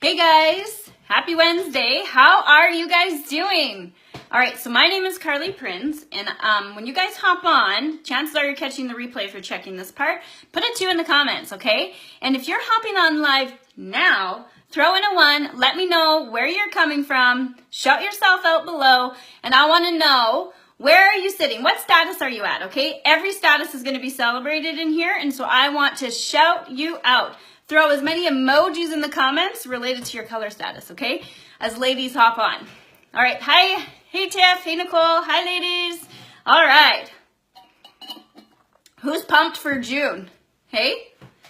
Hey guys, happy Wednesday. How are you guys doing? All right, so my name is Carly Prinz, and when you guys hop on, chances are you're catching the replay if you're checking this part. Put a 2 in the comments, okay? And if you're hopping on live now, throw in a 1. Let me know where you're coming from. Shout yourself out below, and I want to know, where are you sitting? What status are you at, okay? Every status is going to be celebrated in here, and so I want to shout you out. Throw as many emojis in the comments related to your color status, okay? As ladies hop on. All right, hi. Hey, Tiff. Hey, Nicole. Hi, ladies. All right. Who's pumped for June? Hey?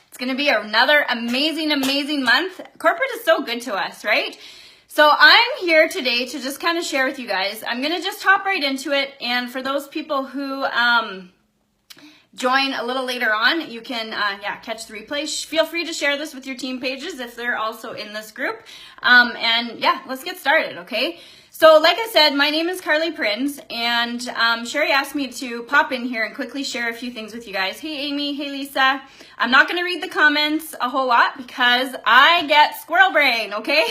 It's going to be another amazing, amazing month. Corporate is so good to us, right? So I'm here today to just kind of share with you guys. I'm going to just hop right into it. And for those people who join a little later on, you can catch the replay. Feel free to share this with your team pages if they're also in this group. Let's get started, okay? So like I said, my name is Carly Prinz, and Sherry asked me to pop in here and quickly share a few things with you guys. Hey Amy, hey Lisa. I'm not going to read the comments a whole lot because I get squirrel brain, okay?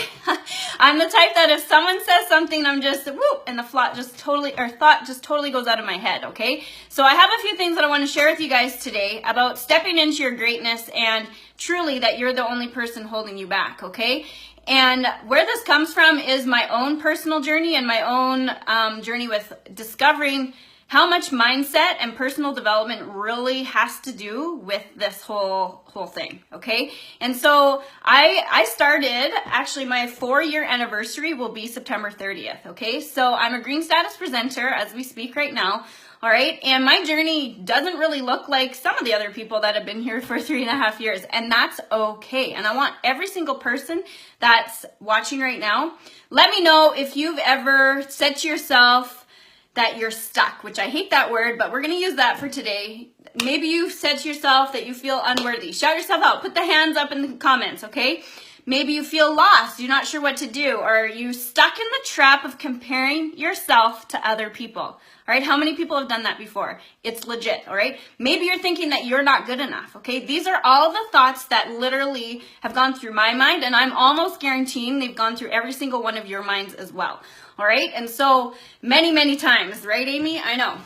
I'm the type that if someone says something, I'm just whoop, and the thought just totally goes out of my head, okay? So I have a few things that I want to share with you guys today about stepping into your greatness and truly that you're the only person holding you back, okay? And where this comes from is my own personal journey and my own journey with discovering how much mindset and personal development really has to do with this whole thing, okay? And so I started, actually my 4-year anniversary will be September 30th, okay? So I'm a green status presenter as we speak right now. All right, and my journey doesn't really look like some of the other people that have been here for 3.5 years, and that's okay. And I want every single person that's watching right now, let me know if you've ever said to yourself that you're stuck, which I hate that word, but we're going to use that for today. Maybe you've said to yourself that you feel unworthy. Shout yourself out. Put the hands up in the comments, okay? Maybe you feel lost. You're not sure what to do, or are you stuck in the trap of comparing yourself to other people? All right, how many people have done that before? It's legit, all right? Maybe you're thinking that you're not good enough, okay? These are all the thoughts that literally have gone through my mind, and I'm almost guaranteeing they've gone through every single one of your minds as well, all right? And so many, many times, right, Amy? I know.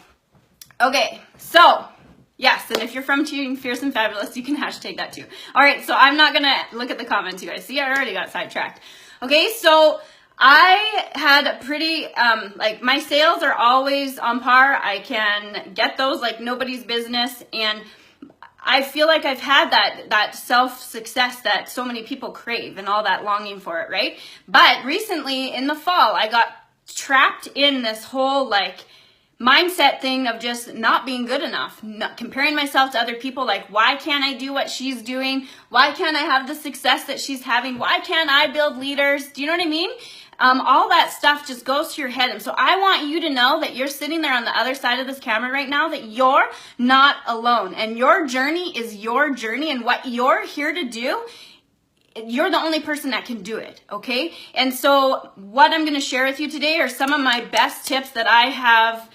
Okay, so yes, and if you're from Team Fierce and Fabulous, you can hashtag that too. All right, so I'm not going to look at the comments, you guys. See, I already got sidetracked. Okay, so I had a pretty, my sales are always on par. I can get those like nobody's business. And I feel like I've had that self-success that so many people crave and all that longing for it, right? But recently in the fall, I got trapped in this whole mindset thing of just not being good enough, not comparing myself to other people. Like, why can't I do what she's doing? Why can't I have the success that she's having? Why can't I build leaders? Do you know what I mean? All that stuff just goes to your head. And so I want you to know that you're sitting there on the other side of this camera right now, that you're not alone. And your journey is your journey. And what you're here to do, you're the only person that can do it, okay? And so what I'm going to share with you today are some of my best tips that I have.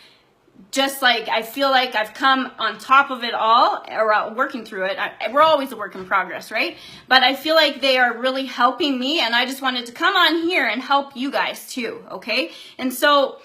Just I feel like I've come on top of it all, or working through it. We're always a work in progress, right? But I feel like they are really helping me, and I just wanted to come on here and help you guys too, okay? And so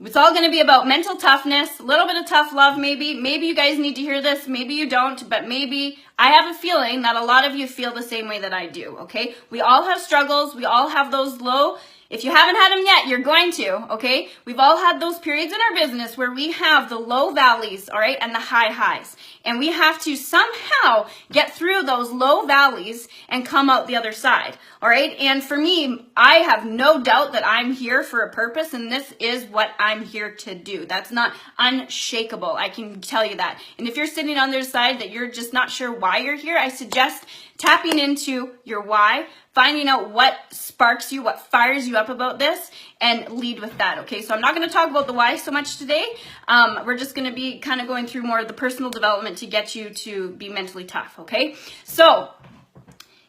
it's all going to be about mental toughness, a little bit of tough love maybe. Maybe you guys need to hear this, maybe you don't, but maybe I have a feeling that a lot of you feel the same way that I do, okay? We all have struggles. We all have those low. If you haven't had them yet, you're going to, okay? We've all had those periods in our business where we have the low valleys, all right, and the high highs. And we have to somehow get through those low valleys and come out the other side, all right? And for me, I have no doubt that I'm here for a purpose, and this is what I'm here to do. That's not unshakable. I can tell you that. And if you're sitting on the other side that you're just not sure why you're here, I suggest tapping into your why, finding out what sparks you, what fires you up about this, and lead with that, okay? So I'm not going to talk about the why so much today. We're just going to be kind of going through more of the personal development to get you to be mentally tough, okay? So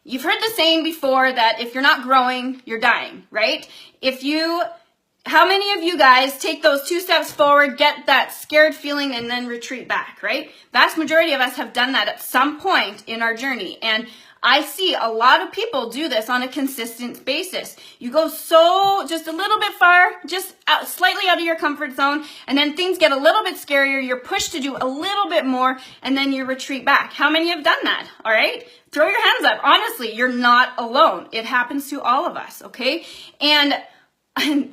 you've heard the saying before that if you're not growing, you're dying, right? How many of you guys take those 2 steps forward, get that scared feeling, and then retreat back, right? Vast majority of us have done that at some point in our journey. And I see a lot of people do this on a consistent basis. You go so just a little bit far, just slightly out of your comfort zone, and then things get a little bit scarier. You're pushed to do a little bit more, and then you retreat back. How many have done that? All right? Throw your hands up. Honestly, you're not alone. It happens to all of us, okay? And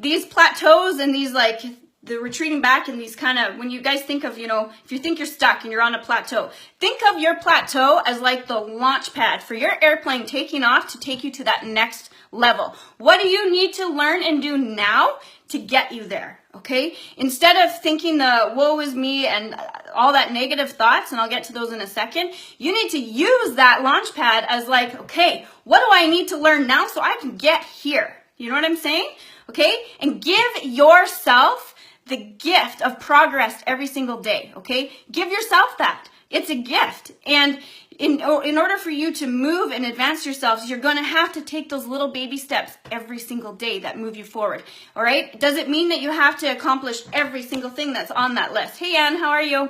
these plateaus and these like the retreating back and these kind of, when you guys think of, if you think you're stuck and you're on a plateau, think of your plateau as like the launch pad for your airplane taking off to take you to that next level. What do you need to learn and do now to get you there? Okay? Instead of thinking the woe is me and all that negative thoughts, and I'll get to those in a second, you need to use that launch pad as like, okay, what do I need to learn now so I can get here? You know what I'm saying? Okay? And give yourself the gift of progress every single day, okay? Give yourself that. It's a gift. And in order for you to move and advance yourselves, you're going to have to take those little baby steps every single day that move you forward, all right? Does it mean that you have to accomplish every single thing that's on that list? Hey, Ann, how are you?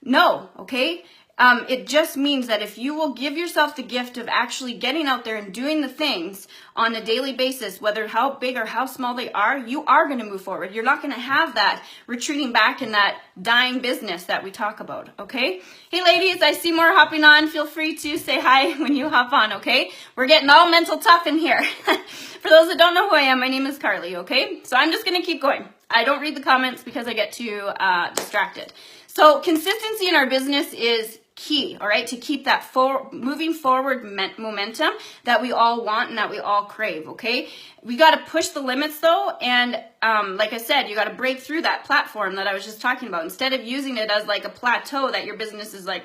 No, okay? It just means that if you will give yourself the gift of actually getting out there and doing the things on a daily basis, whether how big or how small they are, you are going to move forward. You're not going to have that retreating back in that dying business that we talk about, okay? Hey, ladies, I see more hopping on. Feel free to say hi when you hop on, okay? We're getting all mental tough in here. For those that don't know who I am, my name is Carly, okay? So I'm just going to keep going. I don't read the comments because I get too distracted. So consistency in our business is key, all right, to keep that moving forward momentum that we all want and that we all crave, okay? We got to push the limits though, and like I said, you got to break through that platform that I was just talking about. Instead of using it as like a plateau that your business is like,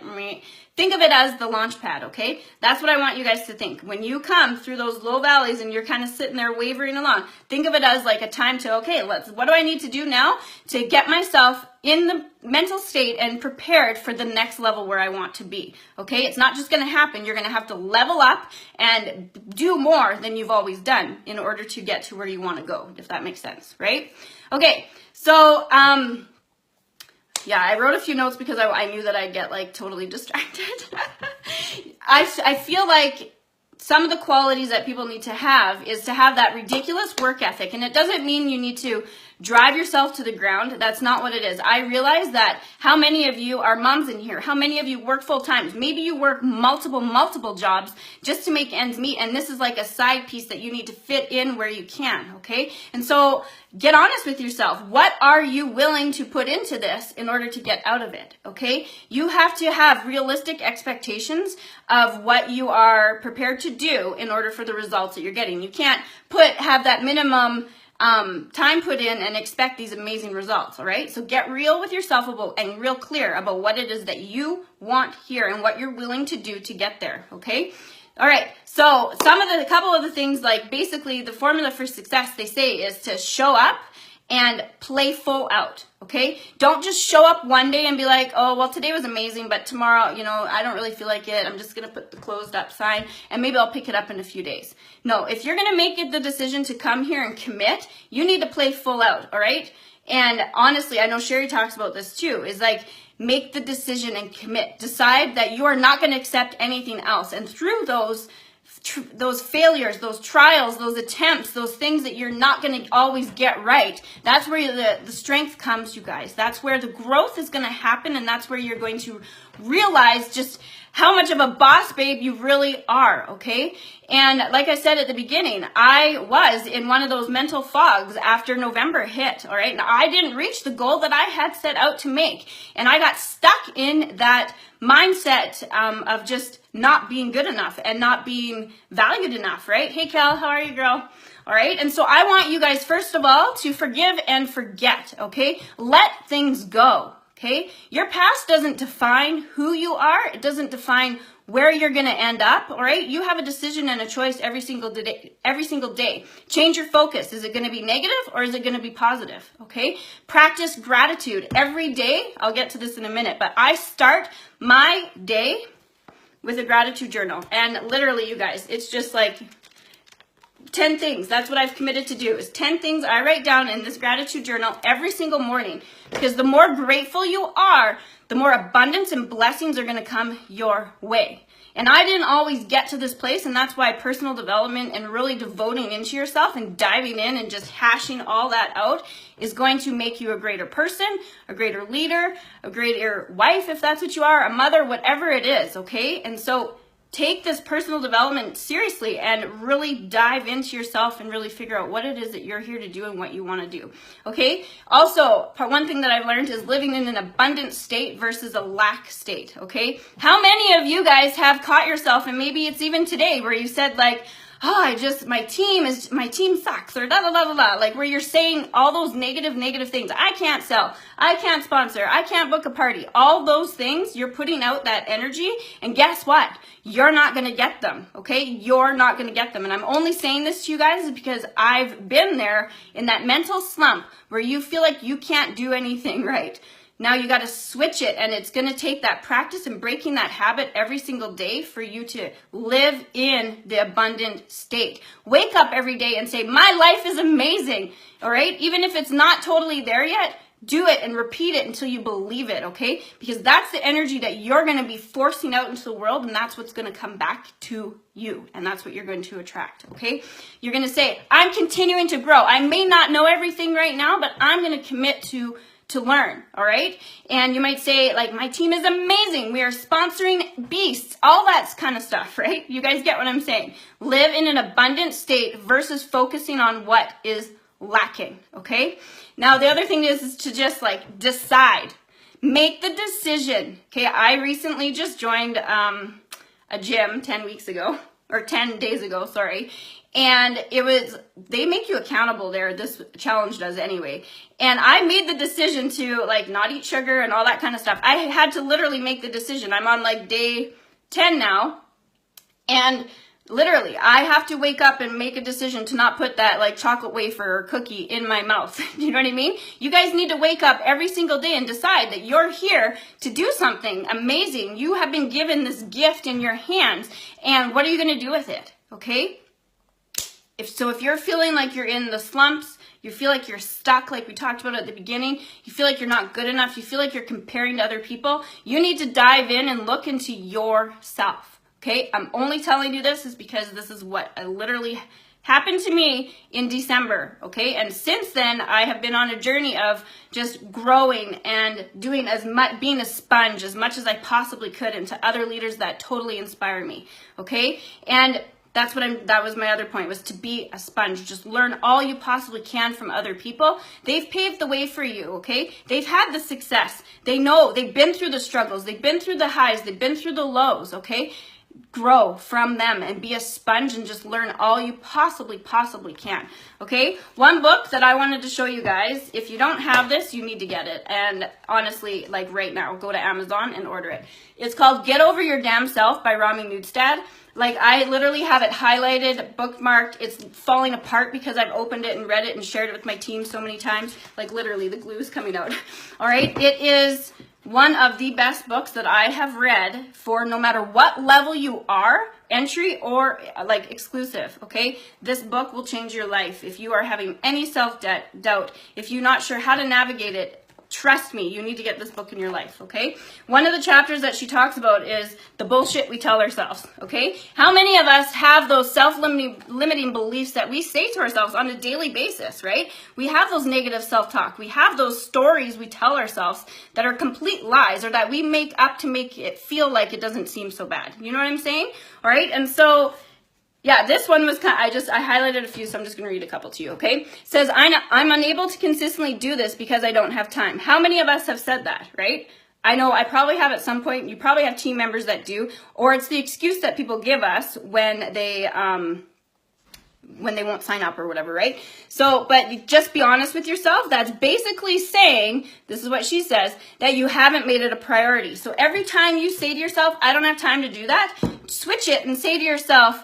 think of it as the launch pad, okay? That's what I want you guys to think. When you come through those low valleys and you're kind of sitting there wavering along, think of it as like a time to, okay, what do I need to do now to get myself in the mental state and prepared for the next level where I want to be, okay? It's not just going to happen. You're going to have to level up and do more than you've always done in order to get to where you want to go, if that makes sense, right? Okay, so, yeah, I wrote a few notes because I knew that I'd get like totally distracted. I feel like some of the qualities that people need to have is to have that ridiculous work ethic. And it doesn't mean you need to drive yourself to the ground. That's not what it is. I realize that how many of you are moms in here? How many of you work full time? Maybe you work multiple jobs just to make ends meet. And this is like a side piece that you need to fit in where you can, okay? And so get honest with yourself. What are you willing to put into this in order to get out of it, okay? You have to have realistic expectations of what you are prepared to do in order for the results that you're getting. You can't have that minimum time put in and expect these amazing results, all right? So get real with yourself and real clear about what it is that you want here and what you're willing to do to get there, okay? All right, so a couple of the things, like basically the formula for success, they say, is to show up and play full out, okay? Don't just show up one day and be like, oh, well, today was amazing, but tomorrow, I don't really feel like it. I'm just going to put the closed up sign, and maybe I'll pick it up in a few days. No, if you're going to make it the decision to come here and commit, you need to play full out, all right? And honestly, I know Sherry talks about this too, is like, make the decision and commit. Decide that you are not going to accept anything else. And through those failures, those trials, those attempts, those things that you're not going to always get right, that's where the strength comes, you guys. That's where the growth is going to happen, and that's where you're going to realize just how much of a boss babe you really are, okay? And like I said at the beginning, I was in one of those mental fogs after November hit, all right? Now, I didn't reach the goal that I had set out to make, and I got stuck in that mindset of just not being good enough and not being valued enough, right? Hey, Cal, how are you, girl? All right, and so I want you guys, first of all, to forgive and forget, okay? Let things go, okay? Your past doesn't define who you are. It doesn't define where you're going to end up, all right? You have a decision and a choice every single day. Change your focus. Is it going to be negative or is it going to be positive, okay? Practice gratitude every day. I'll get to this in a minute, but I start my day with a gratitude journal. And literally, you guys, it's just like 10 things. That's what I've committed to do, is 10 things I write down in this gratitude journal every single morning. Because the more grateful you are, the more abundance and blessings are going to come your way. And I didn't always get to this place, and that's why personal development and really devoting into yourself and diving in and just hashing all that out is going to make you a greater person, a greater leader, a greater wife, if that's what you are, a mother, whatever it is, okay? And so take this personal development seriously and really dive into yourself and really figure out what it is that you're here to do and what you want to do, okay? Also, one thing that I've learned is living in an abundant state versus a lack state, okay? How many of you guys have caught yourself, and maybe it's even today, where you said like, oh, my team sucks, or da da da da da, like where you're saying all those negative things. I can't sell, I can't sponsor, I can't book a party. All those things, you're putting out that energy, and guess what? You're not gonna get them, okay? You're not gonna get them. And I'm only saying this to you guys because I've been there in that mental slump where you feel like you can't do anything right. Now you got to switch it, and it's going to take that practice and breaking that habit every single day for you to live in the abundant state. Wake up every day and say, my life is amazing, all right? Even if it's not totally there yet, do it and repeat it until you believe it, okay? Because that's the energy that you're going to be forcing out into the world, and that's what's going to come back to you, and that's what you're going to attract, okay? You're going to say, I'm continuing to grow. I may not know everything right now, but I'm going to commit to learn, all right? And you might say, like, my team is amazing. We are sponsoring beasts, all that kind of stuff, right? You guys get what I'm saying. Live in an abundant state versus focusing on what is lacking, okay? Now, the other thing is to just, like, decide. Make the decision, okay? I recently just joined a gym 10 weeks ago, or 10 days ago, sorry. And they make you accountable there. This challenge does anyway. And I made the decision to like not eat sugar and all that kind of stuff. I had to literally make the decision. I'm on like day 10 now. And literally I have to wake up and make a decision to not put that like chocolate wafer or cookie in my mouth. You know what I mean? You guys need to wake up every single day and decide that you're here to do something amazing. You have been given this gift in your hands. And what are you going to do with it? Okay? If you're feeling like you're in the slumps, you feel like you're stuck like we talked about at the beginning, you feel like you're not good enough, you feel like you're comparing to other people, you need to dive in and look into yourself, okay? I'm only telling you this is because this is what literally happened to me in December, okay? And since then, I have been on a journey of just growing and doing as much, being a sponge as much as I possibly could into other leaders that totally inspire me, okay? And that was my other point, was to be a sponge. Just learn all you possibly can from other people. They've paved the way for you, okay? They've had the success. They know, they've been through the struggles. They've been through the highs. They've been through the lows, okay? Grow from them and be a sponge and just learn all you possibly can, okay? One book that I wanted to show you guys, if you don't have this, you need to get it. And honestly, like right now, go to Amazon and order it. It's called Get Over Your Damn Self by Rami Newstad. Like, I literally have it highlighted, bookmarked. It's falling apart because I've opened it and read it and shared it with my team so many times. Like, literally, the glue is coming out. All right? It is one of the best books that I have read for no matter what level you are, entry or, like, exclusive, okay? This book will change your life. If you are having any self-doubt, if you're not sure how to navigate it, trust me, you need to get this book in your life, okay? One of the chapters that she talks about is the bullshit we tell ourselves, okay? How many of us have those self-limiting beliefs that we say to ourselves on a daily basis, right? We have those negative self-talk. We have those stories we tell ourselves that are complete lies or that we make up to make it feel like it doesn't seem so bad. You know what I'm saying? All right? And so yeah, this one was I highlighted a few, so I'm just going to read a couple to you, okay? It says, I'm unable to consistently do this because I don't have time. How many of us have said that, right? I know I probably have at some point. You probably have team members that do, or it's the excuse that people give us when they won't sign up or whatever, right? So, but just be honest with yourself. That's basically saying, this is what she says, that you haven't made it a priority. So every time you say to yourself, I don't have time to do that, switch it and say to yourself,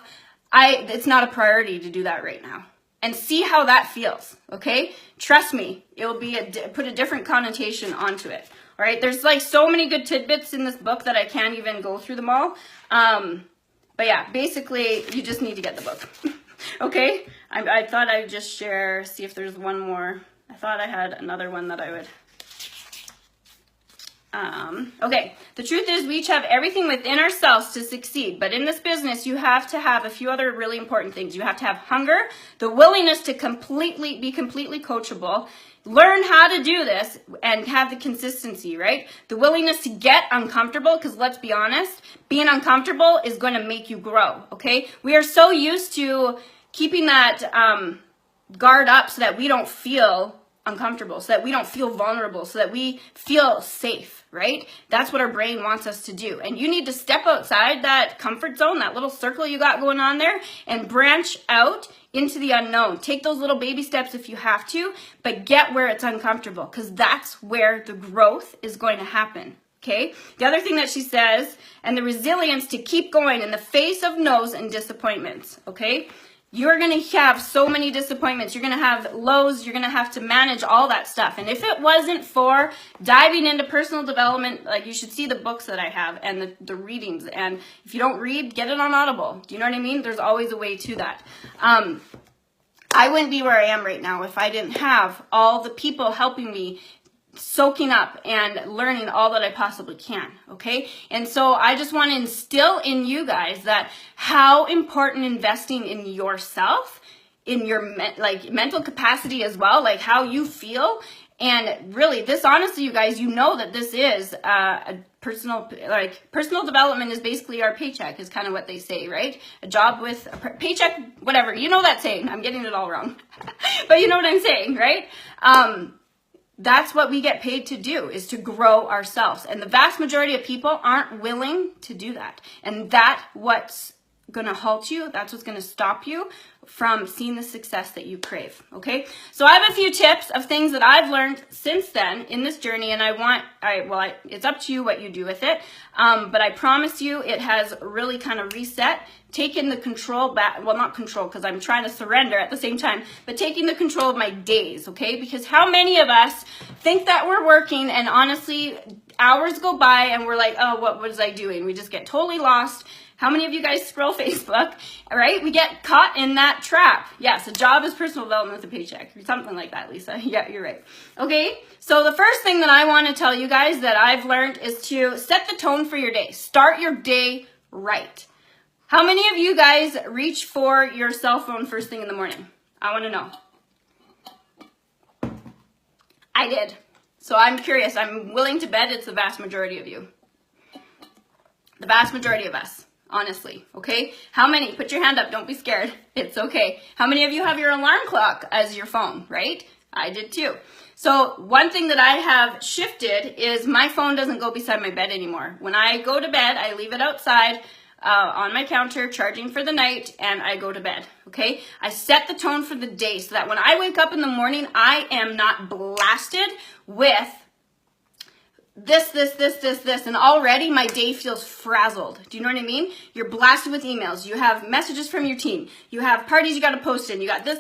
it's not a priority to do that right now. And see how that feels, okay? Trust me, it will be put a different connotation onto it, all right? There's like so many good tidbits in this book that I can't even go through them all. But yeah, basically, you just need to get the book, okay? I thought I'd just share, see if there's one more. I thought I had another one that I would. Okay, the truth is we each have everything within ourselves to succeed, but in this business you have to have a few other really important things. You have to have hunger, the willingness to be completely coachable, learn how to do this and have the consistency, right? The willingness to get uncomfortable, because let's be honest, being uncomfortable is going to make you grow, okay? We are so used to keeping that guard up so that we don't feel uncomfortable, so that we don't feel vulnerable, so that we feel safe, right? That's what our brain wants us to do. And you need to step outside that comfort zone, that little circle you got going on there, and branch out into the unknown. Take those little baby steps if you have to, but get where it's uncomfortable, because that's where the growth is going to happen. Okay? The other thing that she says, and the resilience to keep going in the face of no's and disappointments. Okay? You're going to have so many disappointments. You're going to have lows. You're going to have to manage all that stuff. And if it wasn't for diving into personal development, like, you should see the books that I have and the readings. And if you don't read, get it on Audible. Do you know what I mean? There's always a way to that. I wouldn't be where I am right now if I didn't have all the people helping me, soaking up and learning all that I possibly can, okay? And so I just want to instill in you guys that how important investing in yourself, in your mental capacity as well, like how you feel. And really, this, honestly, you guys, you know that this is a personal development is basically our paycheck, is kind of what they say, right? A job with a paycheck, whatever. You know that saying. I'm getting it all wrong. But you know what I'm saying, right? That's what we get paid to do, is to grow ourselves. And the vast majority of people aren't willing to do that. And that's what's going to halt you. That's what's going to stop you from seeing the success that you crave. Okay. So I have a few tips of things that I've learned since then in this journey. And it's up to you what you do with it. But I promise you it has really kind of reset, taken the control back. Well, not control, because I'm trying to surrender at the same time, but taking the control of my days. Okay. Because how many of us think that we're working, and honestly, hours go by and we're like, oh, what was I doing? We just get totally lost. How many of you guys scroll Facebook, right? We get caught in that trap. Yes, a job is personal development with a paycheck, or something like that, Lisa. Yeah, you're right. Okay, so the first thing that I want to tell you guys that I've learned is to set the tone for your day. Start your day right. How many of you guys reach for your cell phone first thing in the morning? I want to know. I did. So I'm curious. I'm willing to bet it's the vast majority of you. The vast majority of us. Honestly, okay? How many? Put your hand up. Don't be scared. It's okay. How many of you have your alarm clock as your phone, right? I did too. So one thing that I have shifted is my phone doesn't go beside my bed anymore. When I go to bed, I leave it outside on my counter, charging for the night, and I go to bed, okay? I set the tone for the day so that when I wake up in the morning, I am not blasted with this, and already my day feels frazzled. Do you know what I mean? You're blasted with emails. You have messages from your team. You have parties you got to post in. You got this,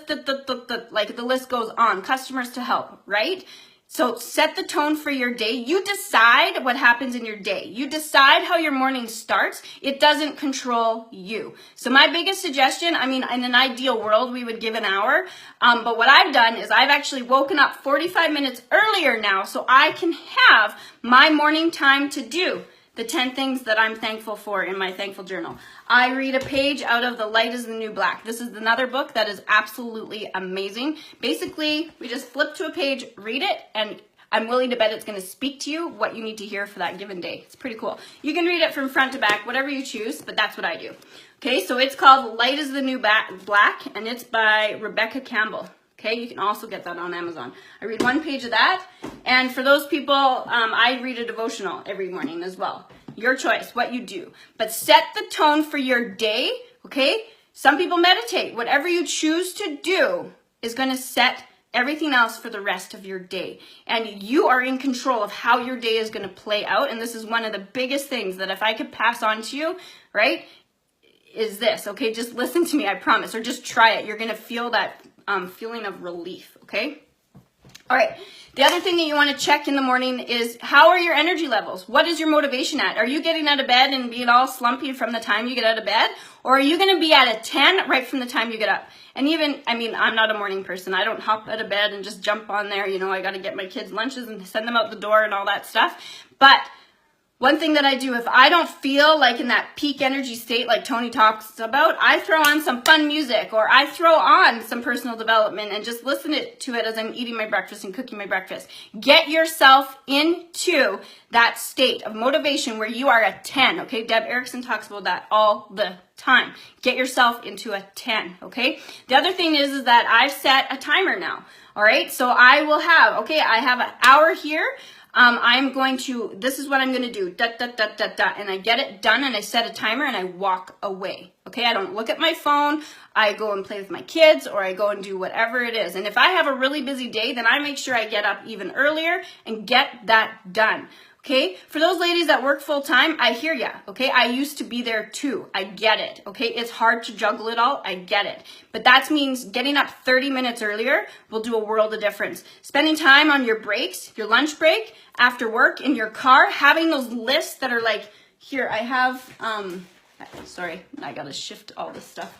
like the list goes on. Customers to help, right? So set the tone for your day. You decide what happens in your day. You decide how your morning starts. It doesn't control you. So my biggest suggestion, I mean, in an ideal world, we would give an hour. But what I've done is I've actually woken up 45 minutes earlier now so I can have my morning time to do the 10 things that I'm thankful for in my thankful journal. I read a page out of The Light is the New Black. This is another book that is absolutely amazing. Basically, we just flip to a page, read it, and I'm willing to bet it's going to speak to you what you need to hear for that given day. It's pretty cool. You can read it from front to back, whatever you choose, but that's what I do. Okay, so it's called Light is the New Black, and it's by Rebecca Campbell. Okay, you can also get that on Amazon. I read one page of that. And for those people, I read a devotional every morning as well. Your choice, what you do. But set the tone for your day, okay? Some people meditate. Whatever you choose to do is going to set everything else for the rest of your day. And you are in control of how your day is going to play out. And this is one of the biggest things that if I could pass on to you, right, is this, okay? Just listen to me, I promise. Or just try it. You're going to feel that feeling of relief, okay? All right, the other thing that you want to check in the morning is how are your energy levels? What is your motivation at? Are you getting out of bed and being all slumpy from the time you get out of bed? Or are you going to be at a 10 right from the time you get up? And even, I mean, I'm not a morning person. I don't hop out of bed and just jump on there. You know, I got to get my kids lunches and send them out the door and all that stuff. But one thing that I do, if I don't feel like in that peak energy state like Tony talks about, I throw on some fun music, or I throw on some personal development and just listen to it as I'm eating my breakfast and cooking my breakfast. Get yourself into that state of motivation where you are a 10, okay? Deb Erickson talks about that all the time. Get yourself into a 10, okay? The other thing is that I've set a timer now, all right? So I will have, okay, I have an hour here. This is what I'm going to do, and I get it done, and I set a timer, and I walk away, okay? I don't look at my phone. I go and play with my kids, or I go and do whatever it is. And if I have a really busy day, then I make sure I get up even earlier and get that done. Okay, for those ladies that work full time, I hear ya, okay? I used to be there too. I get it, okay? It's hard to juggle it all. I get it. But that means getting up 30 minutes earlier will do a world of difference. Spending time on your breaks, your lunch break, after work, in your car, having those lists that are like, here, I have, sorry, I gotta shift all this stuff.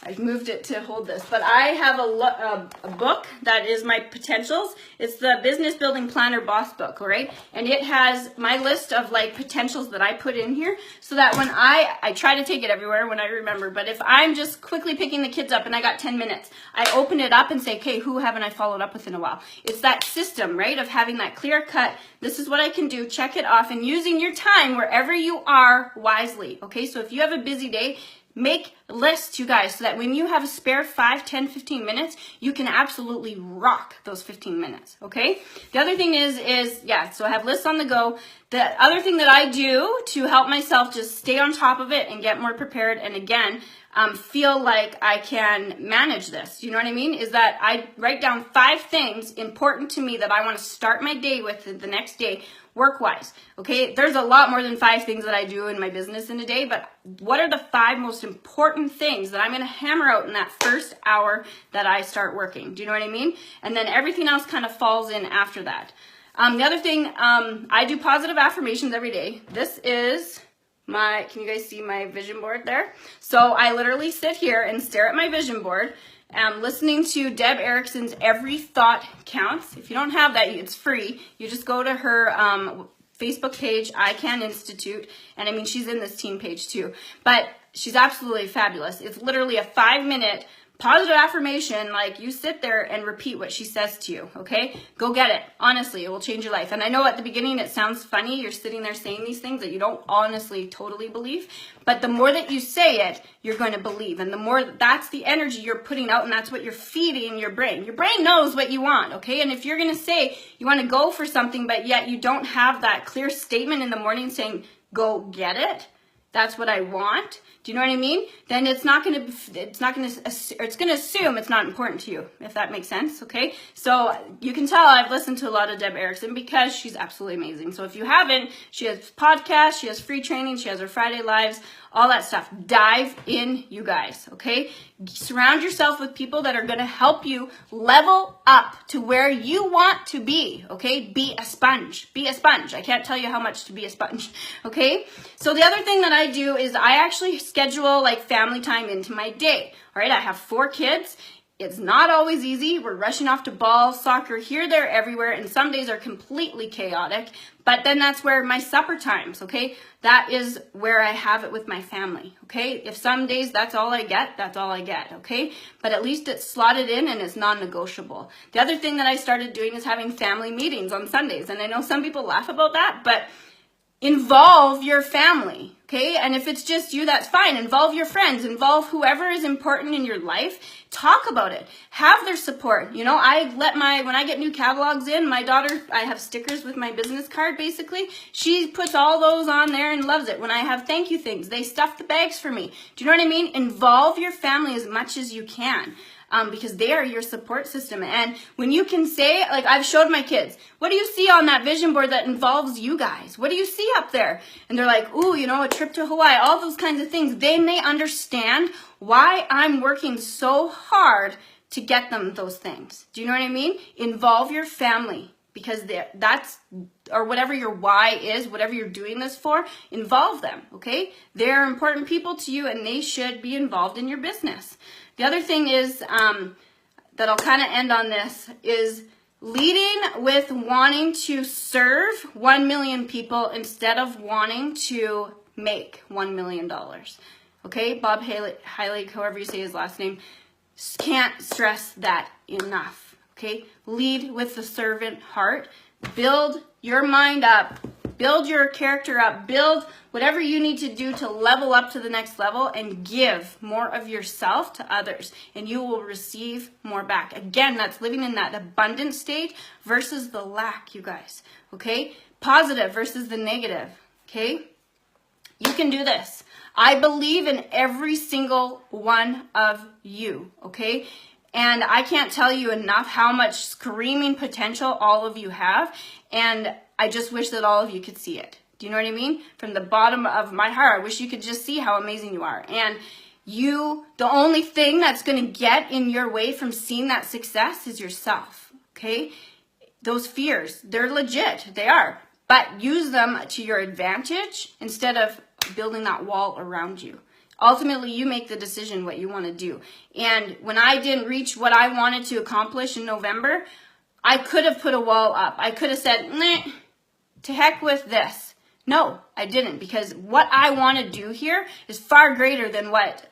I moved it to hold this, but I have a book that is my potentials. It's the Business Building Planner Boss book, all right? And it has my list of like potentials that I put in here, so that when I try to take it everywhere when I remember, but if I'm just quickly picking the kids up and I got 10 minutes, I open it up and say, okay, who haven't I followed up with in a while? It's that system, right, of having that clear cut, this is what I can do, check it off, and using your time wherever you are wisely, okay? So if you have a busy day, make lists, you guys, so that when you have a spare 5, 10, 15 minutes, you can absolutely rock those 15 minutes, okay? The other thing is yeah, so I have lists on the go. The other thing that I do to help myself just stay on top of it and get more prepared, and again, feel like I can manage this, you know what I mean, is that I write down 5 things important to me that I want to start my day with the next day, work-wise, okay? There's a lot more than 5 things that I do in my business in a day, but what are the 5 most important things that I'm going to hammer out in that first hour that I start working? Do you know what I mean? And then everything else kind of falls in after that. The other thing, I do positive affirmations every day. This is can you guys see my vision board there? So I literally sit here and stare at my vision board. Listening to Deb Erickson's Every Thought Counts. If you don't have that, it's free. You just go to her Facebook page, I Can Institute, and I mean, she's in this team page too. But she's absolutely fabulous. It's literally a 5-minute positive affirmation, like you sit there and repeat what she says to you, okay? Go get it. Honestly, it will change your life. And I know at the beginning it sounds funny. You're sitting there saying these things that you don't honestly totally believe. But the more that you say it, you're going to believe. And the more that's the energy you're putting out, and that's what you're feeding your brain. Your brain knows what you want, okay? And if you're going to say you want to go for something, but yet you don't have that clear statement in the morning saying, go get it, that's what I want. Do you know what I mean? Then it's going to assume it's not important to you, if that makes sense, okay? So you can tell I've listened to a lot of Deb Erickson because she's absolutely amazing. So if you haven't, she has podcasts, she has free training, she has her Friday Lives, all that stuff. Dive in, you guys, okay? Surround yourself with people that are going to help you level up to where you want to be, okay? Be a sponge. Be a sponge. I can't tell you how much to be a sponge, okay? So the other thing that I do is I actually schedule like family time into my day, all right? I have 4 kids. It's not always easy. We're rushing off to ball, soccer, here, there, everywhere, and some days are completely chaotic. But then that's where my supper times, okay? That is where I have it with my family, okay? If some days that's all I get, that's all I get, okay? But at least it's slotted in and it's non-negotiable. The other thing that I started doing is having family meetings on Sundays. And I know some people laugh about that, but involve your family, okay? And if it's just you, that's fine. Involve your friends, involve whoever is important in your life. Talk about it. Have their support. You know, when I get new catalogs in, my daughter, I have stickers with my business card, basically. She puts all those on there and loves it. When I have thank you things, they stuff the bags for me. Do you know what I mean? Involve your family as much as you can. Because they are your support system. And when you can say, like I've showed my kids, what do you see on that vision board that involves you guys? What do you see up there? And they're like, ooh, you know, a trip to Hawaii, all those kinds of things. Then they understand why I'm working so hard to get them those things. Do you know what I mean? Involve your family. Because or whatever your why is, whatever you're doing this for, involve them, okay? They're important people to you and they should be involved in your business. The other thing is that I'll kind of end on this is leading with wanting to serve 1 million people instead of wanting to make $1 million. Okay, Bob Heilig, however you say his last name, can't stress that enough. Okay, lead with the servant heart. Build your mind up. Build your character up. Build whatever you need to do to level up to the next level and give more of yourself to others. And you will receive more back. Again, that's living in that abundant state versus the lack, you guys. Okay? Positive versus the negative. Okay? You can do this. I believe in every single one of you. Okay? And I can't tell you enough how much screaming potential all of you have. And I just wish that all of you could see it. Do you know what I mean? From the bottom of my heart, I wish you could just see how amazing you are. And the only thing that's going to get in your way from seeing that success is yourself. Okay? Those fears, they're legit. They are. But use them to your advantage instead of building that wall around you. Ultimately, you make the decision what you want to do. And when I didn't reach what I wanted to accomplish in November, I could have put a wall up. I could have said, meh, to heck with this. No, I didn't, because what I want to do here is far greater than what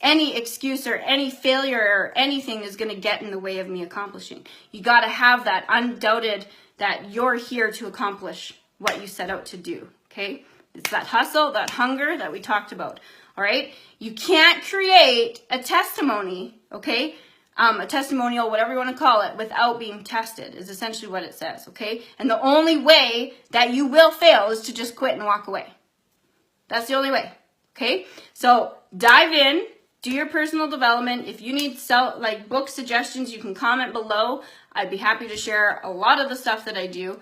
any excuse or any failure or anything is going to get in the way of me accomplishing. You got to have that undoubted that you're here to accomplish what you set out to do, okay? It's that hustle, that hunger that we talked about, all right? You can't create a testimony, okay? A testimonial, whatever you want to call it, without being tested is essentially what it says, okay? And the only way that you will fail is to just quit and walk away. That's the only way, okay? So dive in, do your personal development. If you need book suggestions, you can comment below. I'd be happy to share a lot of the stuff that I do.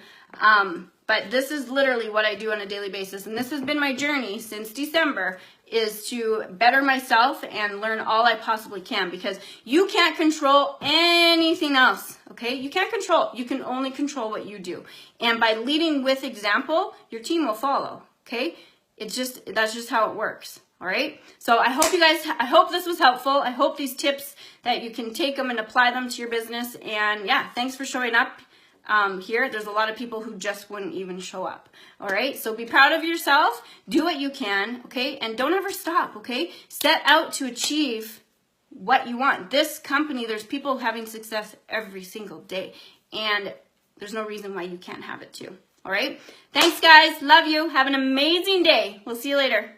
But this is literally what I do on a daily basis. And this has been my journey since December, is to better myself and learn all I possibly can, because you can't control anything else, okay? You can't control. You can only control what you do. And by leading with example, your team will follow, okay? That's just how it works, all right? So I hope this was helpful. I hope these tips that you can take them and apply them to your business. And yeah, thanks for showing up. Here, there's a lot of people who just wouldn't even show up. All right, so be proud of yourself. Do what you can, okay? And don't ever stop, okay? Set out to achieve what you want. This company, there's people having success every single day, and there's no reason why you can't have it too. All right? Thanks, guys. Love you. Have an amazing day. We'll see you later.